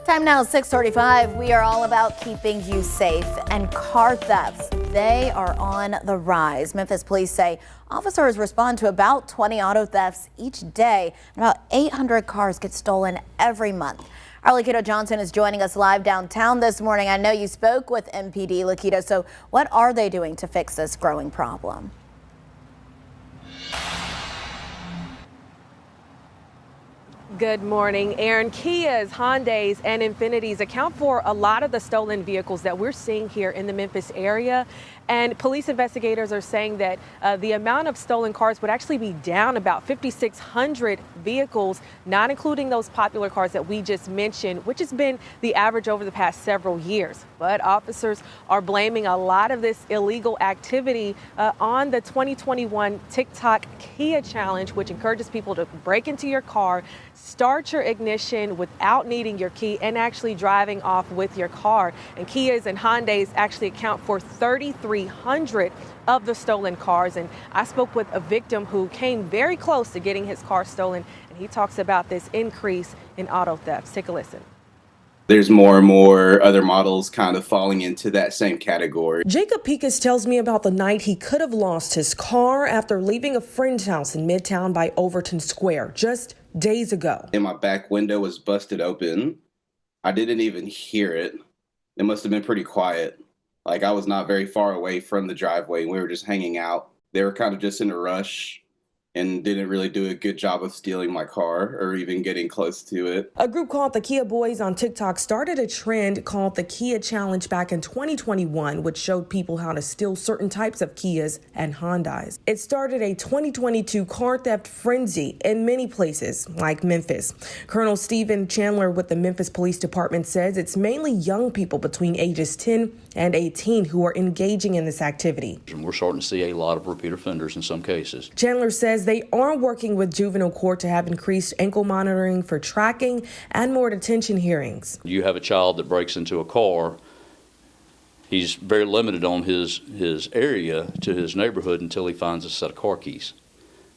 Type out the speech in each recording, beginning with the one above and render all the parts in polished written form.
Time now, 6:35. We are all about keeping you safe, and car thefts, they are on the rise. Memphis Police say officers respond to about 20 auto thefts each day, and about 800 cars get stolen every month. Our Lakita Johnson is joining us live downtown this morning. I know you spoke with MPD, Lakita, so what are they doing to fix this growing problem? Good morning, Aaron. Kias, Hyundais, and Infinitis account for a lot of the stolen vehicles that we're seeing here in the Memphis area. And police investigators are saying that the amount of stolen cars would actually be down about 5,600 vehicles, not including those popular cars that we just mentioned, which has been the average over the past several years. But officers are blaming a lot of this illegal activity on the 2021 TikTok Kia Challenge, which encourages people to break into your car, start your ignition without needing your key, and actually driving off with your car. And Kias and Hyundais actually account for 3,300 of the stolen cars. And I spoke with a victim who came very close to getting his car stolen, and he talks about this increase in auto thefts. Take a listen. There's more and more other models kind of falling into that same category. Jacob Picus tells me about the night he could have lost his car after leaving a friend's house in Midtown by Overton Square just days ago. And my back window was busted open. I didn't even hear it. It must have been pretty quiet. Like, I was not very far away from the driveway. We were just hanging out. They were kind of just in a rush and didn't really do a good job of stealing my car or even getting close to it. A group called the Kia Boys on TikTok started a trend called the Kia Challenge back in 2021, which showed people how to steal certain types of Kias and Hyundais. It started a 2022 car theft frenzy in many places, like Memphis. Colonel Stephen Chandler with the Memphis Police Department says it's mainly young people between ages 10 and 18 who are engaging in this activity. We're starting to see a lot of repeat offenders in some cases. Chandler says they are working with juvenile court to have increased ankle monitoring for tracking and more detention hearings. You have a child that breaks into a car, he's very limited on his area to his neighborhood until he finds a set of car keys.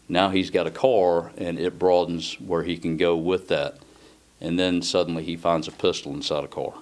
Now he's got a car and it broadens where he can go with that. And then suddenly he finds a pistol inside a car.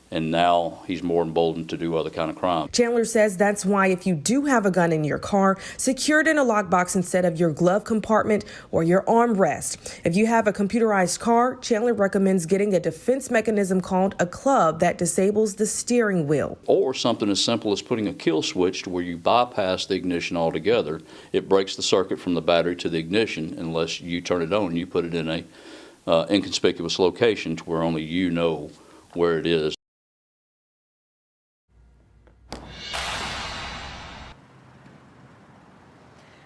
And now he's more emboldened to do other kind of crime. Chandler says that's why if you do have a gun in your car, secure it in a lockbox instead of your glove compartment or your armrest. If you have a computerized car, Chandler recommends getting a defense mechanism called a club that disables the steering wheel. Or something as simple as putting a kill switch to where you bypass the ignition altogether. It breaks the circuit from the battery to the ignition unless you turn it on and you put it in a inconspicuous location to where only you know where it is.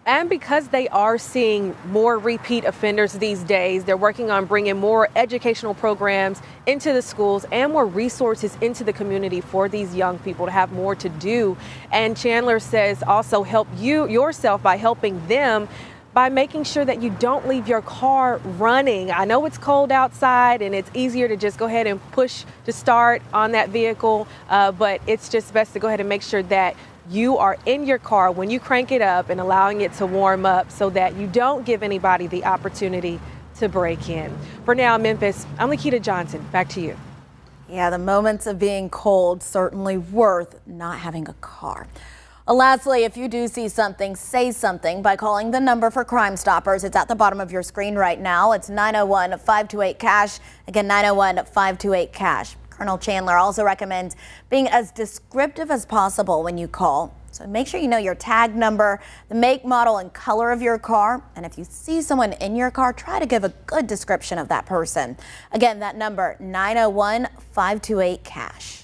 And because they are seeing more repeat offenders these days, they're working on bringing more educational programs into the schools and more resources into the community for these young people to have more to do. And Chandler says also help you yourself by helping them by making sure that you don't leave your car running. I know it's cold outside and it's easier to just go ahead and push to start on that vehicle, but it's just best to go ahead and make sure that you are in your car when you crank it up and allowing it to warm up so that you don't give anybody the opportunity to break in. For now, Memphis, I'm Lakita Johnson. Back to you. Yeah, the moments of being cold certainly worth not having a car. Lastly, if you do see something, say something by calling the number for Crime Stoppers. It's at the bottom of your screen right now. It's 901-528-CASH. Again, 901-528-CASH. Colonel Chandler also recommends being as descriptive as possible when you call. So make sure you know your tag number, the make, model, and color of your car. And if you see someone in your car, try to give a good description of that person. Again, that number, 901-528-CASH.